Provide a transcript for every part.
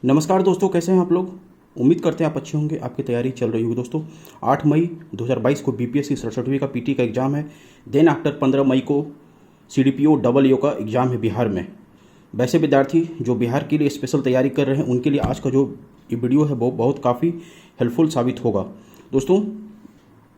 नमस्कार दोस्तों, कैसे हैं आप लोग। उम्मीद करते हैं आप अच्छे होंगे। आपकी तैयारी चल रही होगी दोस्तों। 8 मई 2022 को बीपीएससी 67वीं का पीटी का एग्ज़ाम है। देन आफ्टर 15 मई को सीडीपीओ डबल ईओ का एग्ज़ाम है बिहार में। वैसे विद्यार्थी जो बिहार के लिए स्पेशल तैयारी कर रहे हैं उनके लिए आज का जो ये वीडियो है वो बहुत काफ़ी हेल्पफुल साबित होगा दोस्तों।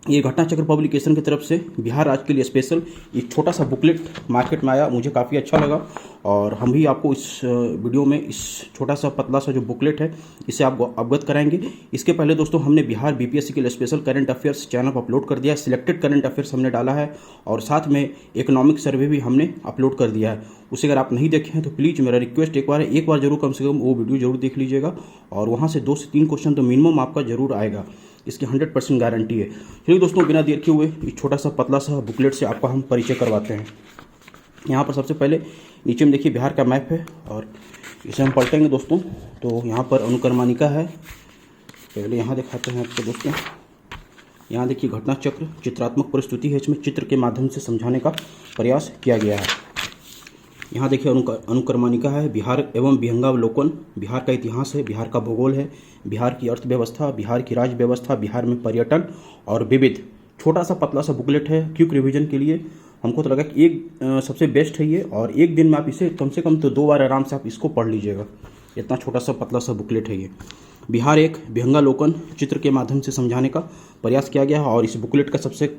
ये घटना चक्र पब्लिकेशन की तरफ से बिहार आज के लिए स्पेशल एक छोटा सा बुकलेट मार्केट में आया, मुझे काफ़ी अच्छा लगा और हम भी आपको इस वीडियो में इस छोटा सा पतला सा जो बुकलेट है इसे आपको अवगत कराएंगे। इसके पहले दोस्तों हमने बिहार बीपीएससी के लिए स्पेशल करंट अफेयर्स चैनल पर अपलोड कर दिया है। सिलेक्टेड करंट अफेयर्स हमने डाला है और साथ में इकोनॉमिक सर्वे भी हमने अपलोड कर दिया है। उसे अगर आप नहीं देखे हैं तो प्लीज़ मेरा रिक्वेस्ट एक बार जरूर कम से कम वो वीडियो जरूर देख लीजिएगा और वहाँ से 2 से 3 क्वेश्चन तो मिनिमम आपका जरूर आएगा, इसकी 100% गारंटी है। चलिए दोस्तों, बिना देर किए हुए इस छोटा सा पतला सा बुकलेट से आपका हम परिचय करवाते हैं। यहाँ पर सबसे पहले नीचे में देखिए बिहार का मैप है और इसे हम पलटेंगे दोस्तों तो यहाँ पर अनुक्रमानिका है। पहले यहाँ दिखाते हैं आपको दोस्तों। यहाँ देखिए घटना चक्र चित्रात्मक प्रस्तुति है, इसमें चित्र के माध्यम से समझाने का प्रयास किया गया है। यहाँ देखिए अनुक्रमानिका है, बिहार एवं विहंगावलोकन, बिहार का इतिहास है, बिहार का भूगोल है, बिहार की अर्थव्यवस्था, बिहार की राज्य व्यवस्था, बिहार में पर्यटन और विविध। छोटा सा पतला सा बुकलेट है क्विक रिवीजन के लिए। हमको तो लगा कि सबसे बेस्ट है ये और एक दिन में आप इसे कम से कम तो 2 बार आराम से आप इसको पढ़ लीजिएगा। इतना छोटा सा पतला सा बुकलेट है ये। बिहार एक विहंगावलोकन चित्र के माध्यम से समझाने का प्रयास किया गया है और इस बुकलेट का सबसे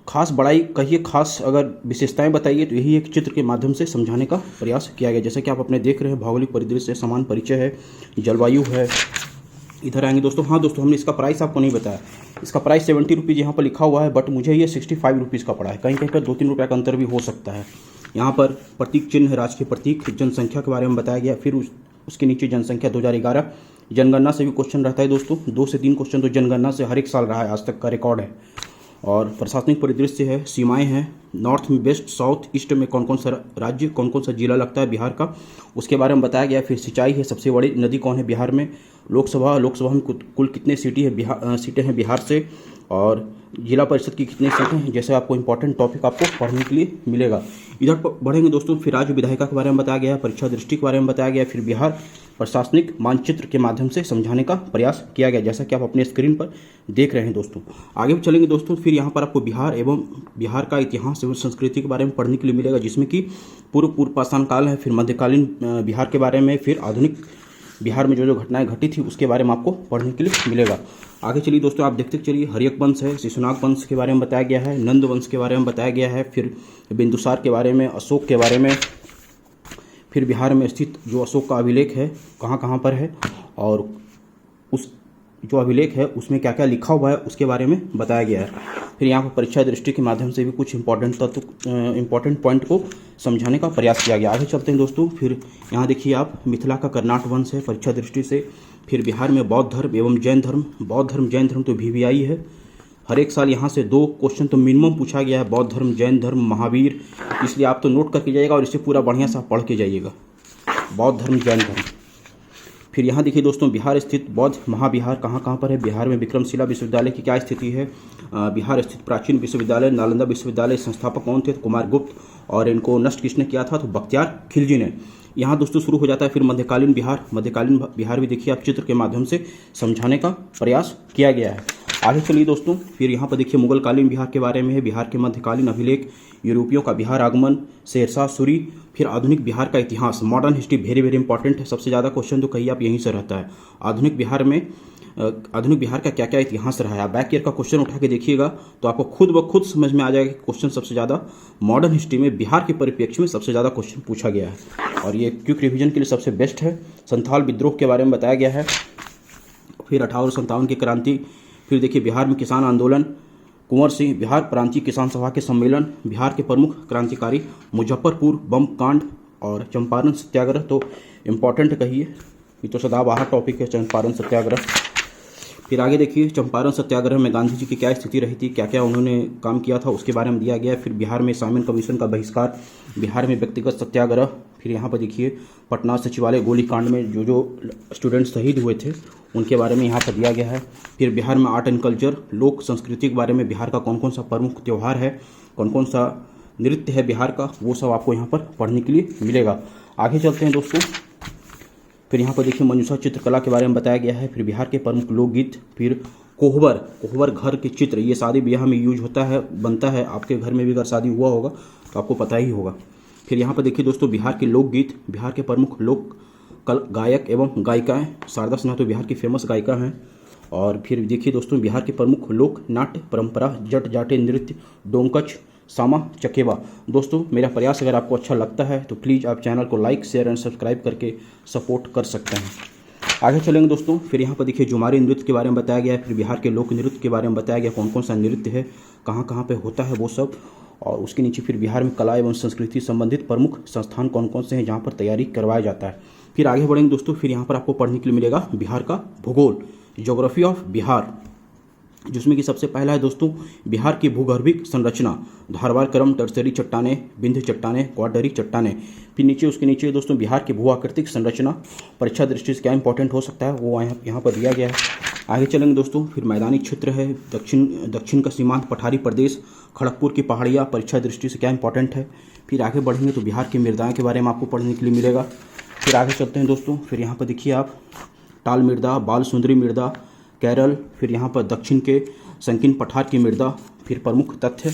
खास बड़ाई कहिए, खास अगर विशेषताएं बताइए तो यही एक चित्र के माध्यम से समझाने का प्रयास किया गया। जैसे कि आप अपने देख रहे हैं भौगोलिक परिदृश्य से समान परिचय है, जलवायु है। इधर आएंगे दोस्तों। हाँ दोस्तों, हमने इसका प्राइस आपको नहीं बताया। इसका प्राइस 70 रुपीज़ यहाँ पर लिखा हुआ है, बट मुझे ये 65 रुपीज़ का पड़ा है। कहीं कहीं पर 2-3 रुपये का अंतर भी हो सकता है। यहाँ पर प्रतीक चिन्ह है, राष्ट्रीय प्रतीक, जनसंख्या के बारे में बताया गया। फिर उसके नीचे जनसंख्या 2011, जनगणना से भी क्वेश्चन रहता है दोस्तों। 2 से 3 क्वेश्चन तो जनगणना से हर एक साल रहा है, आज तक का रिकॉर्ड है। और प्रशासनिक परिदृश्य है, सीमाएं हैं, नॉर्थ में, वेस्ट, साउथ, ईस्ट में कौन कौन सा राज्य, कौन कौन सा जिला लगता है बिहार का, उसके बारे में बताया गया। फिर सिंचाई है, सबसे बड़ी नदी कौन है बिहार में, लोकसभा में कुल कितने सीटें हैं बिहार से, और जिला परिषद की कितनी सीटें हैं। जैसे आपको इंपॉर्टेंट टॉपिक आपको पढ़ने के लिए मिलेगा। इधर बढ़ेंगे दोस्तों। फिर राज्य विधायिका के बारे में बताया गया, परीक्षा दृष्टि के बारे में बताया गया। फिर बिहार प्रशासनिक मानचित्र के माध्यम से समझाने का प्रयास किया गया, जैसा कि आप अपने स्क्रीन पर देख रहे हैं दोस्तों। आगे भी चलेंगे दोस्तों। फिर यहाँ पर आपको बिहार एवं बिहार का इतिहास एवं संस्कृति के बारे में पढ़ने के लिए मिलेगा, जिसमें कि पूर्व पाषाण काल है, फिर मध्यकालीन बिहार के बारे में, फिर आधुनिक बिहार में जो घटनाएं घटी थी उसके बारे में आपको पढ़ने के लिए मिलेगा। आगे चलिए दोस्तों, आप देखते चलिए। हर्यक वंश है, शिशुनाग वंश के बारे में बताया गया है, नंद वंश के बारे में बताया गया है, फिर बिंदुसार के बारे में, अशोक के बारे में, फिर बिहार में स्थित जो अशोक का अभिलेख है कहाँ कहाँ पर है और उस जो अभिलेख है उसमें क्या क्या लिखा हुआ है उसके बारे में बताया गया है। फिर यहाँ पर परीक्षा दृष्टि के माध्यम से भी कुछ इंपॉर्टेंट पॉइंट को समझाने का प्रयास किया गया। आगे चलते हैं दोस्तों। फिर यहाँ देखिए आप, मिथिला का कर्नाट वंश है परीक्षा दृष्टि से। फिर बिहार में बौद्ध धर्म एवं जैन धर्म, बौद्ध धर्म जैन धर्म तो VVI है। हर एक साल यहाँ से 2 क्वेश्चन तो मिनिमम पूछा गया है, बौद्ध धर्म, जैन धर्म, महावीर। इसलिए आप तो नोट करके जाइएगा और इसे पूरा बढ़िया सा पढ़ के जाइएगा, बौद्ध धर्म, जैन धर्म। फिर यहाँ देखिए दोस्तों, बिहार स्थित बौद्ध महाविहार कहाँ कहाँ पर है, बिहार में विक्रमशिला विश्वविद्यालय की क्या स्थिति है, बिहार स्थित प्राचीन विश्वविद्यालय नालंदा विश्वविद्यालय संस्थापक कौन थे, कुमारगुप्त, और इनको नष्ट किसने किया था, तो बख्तियार खिलजी ने। यहाँ दोस्तों शुरू हो जाता है फिर मध्यकालीन बिहार भी देखिए आप चित्र के माध्यम से समझाने का प्रयास किया गया है। आगे चलिए दोस्तों। फिर यहाँ पर देखिए मुगलकालीन बिहार के बारे में है, बिहार के मध्यकालीन अभिलेख, यूरोपियों का बिहार आगमन, शेरशाह सूरी, फिर आधुनिक बिहार का इतिहास, मॉडर्न हिस्ट्री वेरी इंपॉर्टेंट है। सबसे ज़्यादा क्वेश्चन तो कहिए आप यहीं से रहता है। आधुनिक बिहार का क्या क्या इतिहास रहा है। आप बैक ईयर का क्वेश्चन उठा के देखिएगा तो आपको खुद ब खुद समझ में आ जाएगा कि क्वेश्चन सबसे ज़्यादा मॉडर्न हिस्ट्री में बिहार के परिप्रेक्ष्य में सबसे ज़्यादा क्वेश्चन पूछा गया है और ये क्विक रिवीजन के लिए सबसे बेस्ट है। संथाल विद्रोह के बारे में बताया गया है। फिर 1857 की क्रांति। फिर देखिए बिहार में किसान आंदोलन, कुंवर सिंह, बिहार प्रांतीय किसान सभा के सम्मेलन, बिहार के प्रमुख क्रांतिकारी, मुजफ्फरपुर बम कांड और चंपारण सत्याग्रह तो इम्पॉर्टेंट कहिए, ये तो सदाबहार टॉपिक है चंपारण सत्याग्रह। फिर आगे देखिए चंपारण सत्याग्रह में गांधी जी की क्या स्थिति रही थी, क्या क्या उन्होंने काम किया था उसके बारे में दिया गया। फिर बिहार में साइमन कमीशन का बहिष्कार, बिहार में व्यक्तिगत सत्याग्रह। फिर यहाँ पर देखिए पटना सचिवालय गोलीकांड में जो स्टूडेंट शहीद हुए थे उनके बारे में यहाँ पर दिया गया है। फिर बिहार में आर्ट एंड कल्चर, लोक संस्कृति के बारे में, बिहार का कौन कौन सा प्रमुख त्यौहार है, कौन कौन सा नृत्य है बिहार का, वो सब आपको यहाँ पर पढ़ने के लिए मिलेगा। आगे चलते हैं दोस्तों। फिर यहाँ पर देखिए मंजूषा चित्रकला के बारे में बताया गया है। फिर बिहार के प्रमुख लोकगीत, फिर कोहबर घर के चित्र, ये शादी ब्याह में यूज होता है, बनता है। आपके घर में भी अगर शादी हुआ होगा तो आपको पता ही होगा। फिर यहाँ पर देखिए दोस्तों बिहार के लोकगीत, बिहार के प्रमुख लोक गायक एवं गायिकाएँ। शारदा सिन्हा तो बिहार की फेमस गायिका हैं। और फिर देखिए दोस्तों बिहार के प्रमुख लोक नाट्य परंपरा, जट जाटे नृत्य, डोमकच, सामा चकेवा। दोस्तों मेरा प्रयास अगर आपको अच्छा लगता है तो प्लीज़ आप चैनल को लाइक शेयर एंड सब्सक्राइब करके सपोर्ट कर सकते हैं। आगे चलेंगे दोस्तों। फिर यहाँ पर देखिए जुमारी नृत्य के बारे में बताया गया है। फिर बिहार के लोक नृत्य के बारे में बताया गया, कौन कौन सा नृत्य है, कहाँ कहाँ पे होता है वो सब। और उसके नीचे फिर बिहार में कला एवं संस्कृति संबंधित प्रमुख संस्थान कौन कौन से हैं जहाँ पर तैयारी करवाया जाता है। फिर आगे बढ़ेंगे दोस्तों। फिर यहाँ पर आपको पढ़ने के लिए मिलेगा बिहार का भूगोल, ज्योग्राफी ऑफ बिहार, जिसमें कि सबसे पहला है दोस्तों बिहार की भूगर्भिक संरचना, धारवार क्रम, टर्सरी चट्टाने, विंध्य चट्टाने, क्वाडरी चट्टाने। फिर नीचे उसके नीचे दोस्तों बिहार की भू आकृतिक संरचना, परीक्षा दृष्टि से क्या इंपॉर्टेंट हो सकता है वो यहाँ पर दिया गया है। आगे चलेंगे दोस्तों। फिर मैदानी क्षेत्र है, दक्षिण का सीमांत पठारी प्रदेश, खड़गपुर की पहाड़ियाँ, परीक्षा दृष्टि से क्या इंपॉर्टेंट है। फिर आगे बढ़ेंगे तो बिहार की मृदाएँ के बारे में आपको पढ़ने के लिए मिलेगा। फिर आगे चलते हैं दोस्तों। फिर यहाँ पर देखिए आप टाल मृदा, बाल सुंदरी मृदा, केरल। फिर यहाँ पर दक्षिण के संकीर्ण पठार की मृदा। फिर प्रमुख तथ्य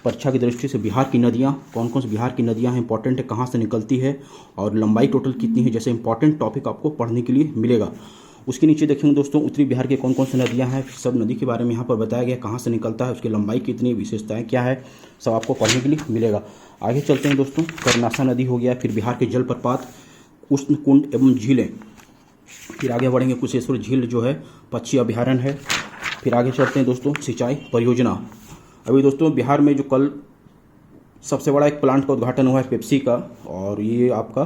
परीक्षा की दृष्टि से बिहार की नदियाँ, कौन कौन सी बिहार की नदियाँ हैं, इंपॉर्टेंट है, कहाँ से निकलती है और लंबाई टोटल कितनी है, जैसे इंपॉर्टेंट टॉपिक आपको पढ़ने के लिए मिलेगा। उसके नीचे देखेंगे दोस्तों उत्तरी बिहार के कौन कौन सी नदियाँ हैं, सब नदी के बारे में यहाँ पर बताया गया, कहाँ से निकलता है, उसकी लंबाई कितनी, विशेषताएँ क्या है, सब आपको पढ़ने के लिए मिलेगा। आगे चलते हैं दोस्तों। कर्नासा नदी हो गया। फिर बिहार के जलप्रपात, उष्ण कुंड एवं झीलें। फिर आगे बढ़ेंगे कुशेश्वर झील जो है पक्षी अभयारण्य है। फिर आगे चलते हैं दोस्तों सिंचाई परियोजना। अभी दोस्तों बिहार में जो कल सबसे बड़ा एक प्लांट का उद्घाटन हुआ है पेप्सी का, और ये आपका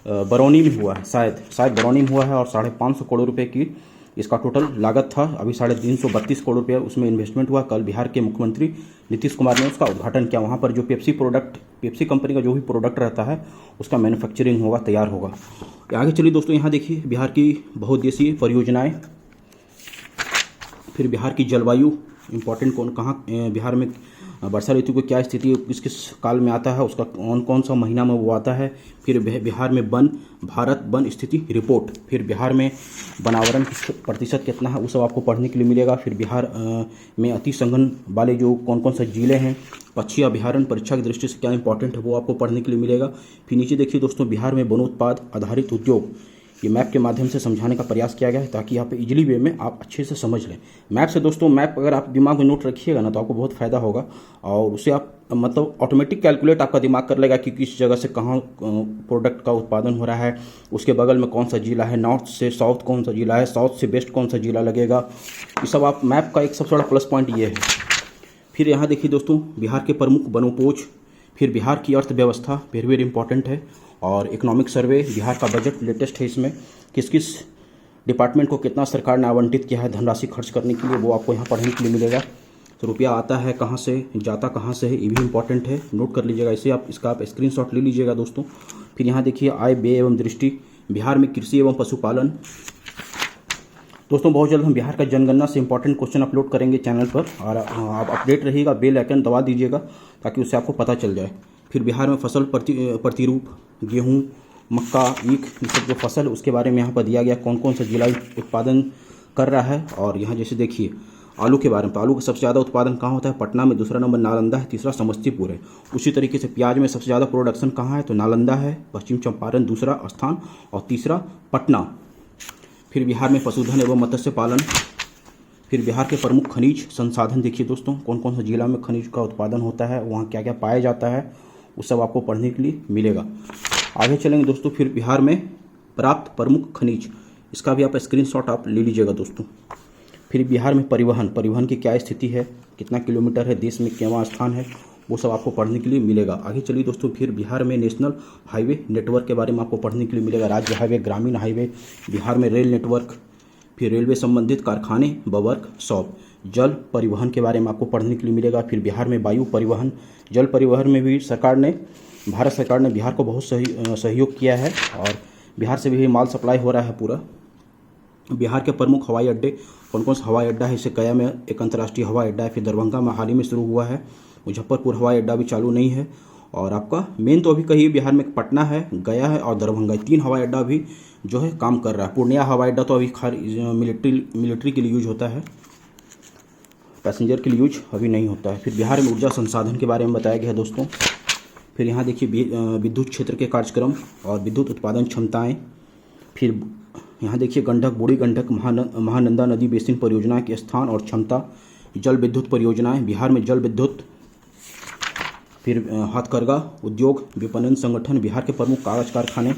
बरौनी में हुआ है, शायद बरौनी में हुआ है, और 550 करोड़ रुपए की इसका टोटल लागत था। अभी 332 करोड़ रुपया उसमें इन्वेस्टमेंट हुआ। कल बिहार के मुख्यमंत्री नीतीश कुमार ने उसका उद्घाटन किया। वहाँ पर जो पेप्सी कंपनी का जो भी प्रोडक्ट रहता है उसका मैन्युफैक्चरिंग होगा, तैयार होगा। आगे चलिए दोस्तों, यहाँ देखिए बिहार की बहुउद्देशीय परियोजनाएं। फिर बिहार की जलवायु इंपॉर्टेंट, कहाँ बिहार में वर्षा ऋतु की क्या स्थिति, किस किस काल में आता है, उसका कौन कौन सा महीना में वो आता है। फिर बिहार में भारत वन स्थिति रिपोर्ट। फिर बिहार में वनावरण प्रतिशत कितना है वो सब आपको पढ़ने के लिए मिलेगा। फिर बिहार में अति संघन वाले जो कौन कौन सा जिले हैं, पक्षी अभयारण्य, परीक्षा की दृष्टि से क्या इंपॉर्टेंट है वो आपको पढ़ने के लिए मिलेगा। फिर नीचे देखिए दोस्तों बिहार में वनोत्पाद आधारित उद्योग, ये मैप के माध्यम से समझाने का प्रयास किया गया है ताकि यहाँ पे इजीली वे में आप अच्छे से समझ लें। मैप से दोस्तों, मैप अगर आप दिमाग में नोट रखिएगा ना तो आपको बहुत फ़ायदा होगा, और उससे आप मतलब ऑटोमेटिक कैलकुलेट आपका दिमाग कर लेगा कि किस जगह से कहाँ प्रोडक्ट का उत्पादन हो रहा है, उसके बगल में कौन सा जिला है, नॉर्थ से साउथ कौन सा जिला है, साउथ से वेस्ट कौन सा जिला लगेगा। ये सब आप मैप का एक सबसे बड़ा प्लस पॉइंट ये है। फिर यहाँ देखिए दोस्तों बिहार के प्रमुख वनोपज। फिर बिहार की अर्थव्यवस्था वेरी वेरी इंपॉर्टेंट है, और इकोनॉमिक सर्वे, बिहार का बजट लेटेस्ट है, इसमें किस किस डिपार्टमेंट को कितना सरकार ने आवंटित किया है धनराशि खर्च करने के लिए, वो आपको यहाँ पढ़ने के लिए मिलेगा। तो रुपया आता है कहाँ से, जाता कहाँ से है, ये भी इंपॉर्टेंट है, नोट कर लीजिएगा इसे आप, इसका आप स्क्रीनशॉट ले लीजिएगा दोस्तों। फिर यहाँ देखिए आय व्यय एवं दृष्टि, बिहार में कृषि एवं पशुपालन। दोस्तों बहुत जल्द हम बिहार का जनगणना से इंपॉर्टेंट क्वेश्चन अपलोड करेंगे चैनल पर, और आप अपडेट रहिएगा, बेल आइकन दबा दीजिएगा ताकि उससे आपको पता चल जाए। फिर बिहार में फसल प्रतिरूप, गेहूँ, मक्का, ईख, ये सब जो फसल है उसके बारे में यहाँ पर दिया गया, कौन कौन सा जिला उत्पादन कर रहा है। और यहाँ जैसे देखिए आलू के बारे में, तो आलू का सबसे ज़्यादा उत्पादन कहाँ होता है, पटना में, दूसरा नंबर नालंदा है, तीसरा समस्तीपुर है। उसी तरीके से प्याज में सबसे ज़्यादा प्रोडक्शन कहाँ है, तो नालंदा है, पश्चिम चंपारण दूसरा स्थान, और तीसरा पटना। फिर बिहार में पशुधन एवं मत्स्य पालन। फिर बिहार के प्रमुख खनिज संसाधन देखिए दोस्तों, कौन कौन सा जिला में खनिज का उत्पादन होता है, वहाँ क्या क्या पाया जाता है, वो सब आपको पढ़ने के लिए मिलेगा। आगे चलेंगे दोस्तों। फिर बिहार में प्राप्त प्रमुख खनिज, इसका भी आप स्क्रीनशॉट आप ले लीजिएगा दोस्तों। फिर बिहार में परिवहन की क्या स्थिति है, कितना किलोमीटर है, देश में केवां स्थान है, वो सब आपको पढ़ने के लिए मिलेगा। आगे चलिए दोस्तों। फिर बिहार में नेशनल हाईवे नेटवर्क के बारे में आपको पढ़ने के लिए मिलेगा, राज्य हाईवे, ग्रामीण हाईवे, बिहार में रेल नेटवर्क, फिर रेलवे संबंधित कारखाने, वर्क शॉप, जल परिवहन के बारे में आपको पढ़ने के लिए मिलेगा। फिर बिहार में वायु परिवहन, जल परिवहन में भी भारत सरकार ने बिहार को बहुत सहयोग किया है, और बिहार से भी माल सप्लाई हो रहा है पूरा। बिहार के प्रमुख हवाई अड्डे, कौन कौन सा हवाई अड्डा है, जैसे गया में एक अंतर्राष्ट्रीय हवाई अड्डा है, फिर दरभंगा में हाल ही में शुरू हुआ है, मुजफ्फरपुर हवाई अड्डा भी चालू नहीं है, और आपका मेन तो अभी कहिए बिहार में पटना है, गया है और दरभंगा, 3 हवाई अड्डा अभी जो है काम कर रहा है। पूर्णिया हवाई अड्डा तो अभी मिलिट्री के लिए यूज होता है, पैसेंजर के लिए यूज अभी नहीं होता है। फिर बिहार में ऊर्जा संसाधन के बारे में बताया गया है दोस्तों। फिर यहाँ देखिए विद्युत क्षेत्र के कार्यक्रम और विद्युत उत्पादन क्षमताएँ। फिर यहाँ देखिए गंडक, बूढ़ी गंडक, महानंदा नदी बेसिन परियोजना के स्थान और क्षमता, जल विद्युत परियोजनाएं बिहार में, जल विद्युत। फिर हथकरघा उद्योग विपणन संगठन, बिहार के प्रमुख कागज कारखाने,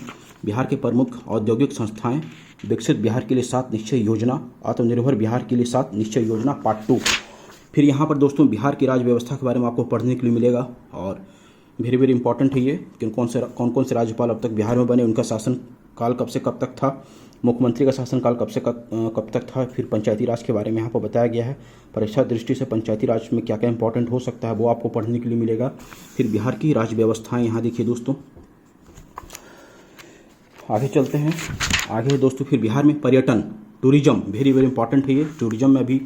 बिहार के प्रमुख औद्योगिक संस्थाएं, विकसित बिहार के लिए 7 निश्चय योजना, आत्मनिर्भर बिहार के लिए 7 निश्चय योजना पार्ट 2। फिर यहाँ पर दोस्तों बिहार की राज्य व्यवस्था के बारे में आपको पढ़ने के लिए मिलेगा और वेरी वेरी इंपॉर्टेंट है ये कि कौन कौन से राज्यपाल अब तक बिहार में बने, उनका शासन काल कब से कब तक था, मुख्यमंत्री का शासनकाल कब से कब तक था। फिर पंचायती राज के बारे में यहाँ पर बताया गया है। परीक्षा दृष्टि से पंचायती राज में क्या क्या इंपॉर्टेंट हो सकता है वो आपको पढ़ने के लिए मिलेगा। फिर बिहार की राज्य व्यवस्थाएं यहाँ देखिए दोस्तों। आगे चलते हैं, आगे दोस्तों फिर बिहार में पर्यटन, टूरिज्म, वेरी वेरी इंपॉर्टेंट है ये। टूरिज्म में अभी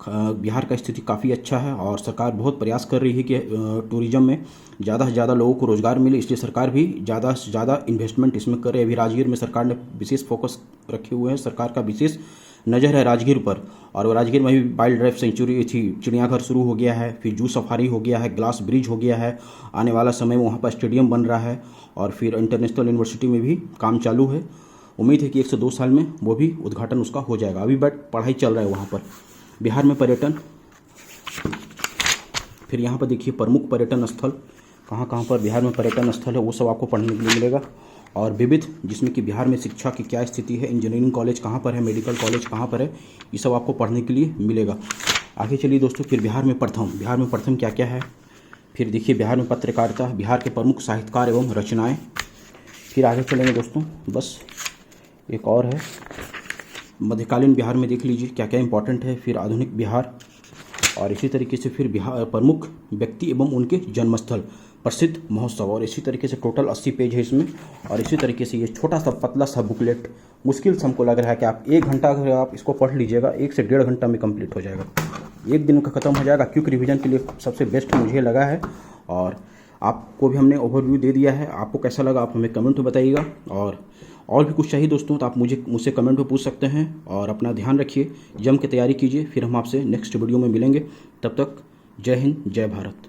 बिहार का स्थिति काफ़ी अच्छा है और सरकार बहुत प्रयास कर रही है कि टूरिज्म में ज़्यादा से ज़्यादा लोगों को रोज़गार मिले, इसलिए सरकार भी ज़्यादा से ज़्यादा इन्वेस्टमेंट इसमें करे। अभी राजगीर में सरकार ने विशेष फोकस रखे हुए हैं, सरकार का विशेष नज़र है राजगीर पर। और राजगीर में भी वाइल्ड लाइफ सेंचुरी थी, चिड़ियाघर शुरू हो गया है, फिर जू सफारी हो गया है, ग्लास ब्रिज हो गया है, आने वाला समय में वहाँ पर स्टेडियम बन रहा है और फिर इंटरनेशनल यूनिवर्सिटी में भी काम चालू है। उम्मीद है कि 1 से 2 साल में वो भी उद्घाटन उसका हो जाएगा, अभी बट पढ़ाई चल रहा है वहाँ पर। बिहार में पर्यटन, फिर यहाँ पर देखिए प्रमुख पर्यटन स्थल कहाँ कहाँ पर बिहार में पर्यटन स्थल है वो सब आपको पढ़ने के लिए मिलेगा। और विविध, जिसमें कि बिहार में शिक्षा की क्या स्थिति है, इंजीनियरिंग कॉलेज कहाँ पर है, मेडिकल कॉलेज कहाँ पर है, ये सब आपको पढ़ने के लिए मिलेगा। आगे चलिए दोस्तों, फिर बिहार में प्रथम क्या क्या है। फिर देखिए बिहार में पत्रकारिता, बिहार के प्रमुख साहित्यकार एवं रचनाएँ। फिर आगे चलेंगे दोस्तों, बस एक और है मध्यकालीन बिहार में देख लीजिए क्या क्या इंपॉर्टेंट है। फिर आधुनिक बिहार और इसी तरीके से फिर बिहार प्रमुख व्यक्ति एवं उनके जन्मस्थल, प्रसिद्ध महोत्सव, और इसी तरीके से टोटल 80 पेज है इसमें। और इसी तरीके से ये छोटा सा पतला सा बुकलेट, मुश्किल से हमको लग रहा है कि आप 1 घंटा अगर आप इसको पढ़ लीजिएगा 1 से 1.5 घंटा में कंप्लीट हो जाएगा, 1 दिन का ख़त्म हो जाएगा। क्विक रिवीजन के लिए सबसे बेस्ट मुझे लगा है और आपको भी हमने ओवरव्यू दे दिया है। आपको कैसा लगा आप हमें कमेंट में बताइएगा। और भी कुछ चाहिए दोस्तों तो आप मुझसे कमेंट में पूछ सकते हैं। और अपना ध्यान रखिए, जम के तैयारी कीजिए। फिर हम आपसे नेक्स्ट वीडियो में मिलेंगे। तब तक जय हिंद, जय भारत।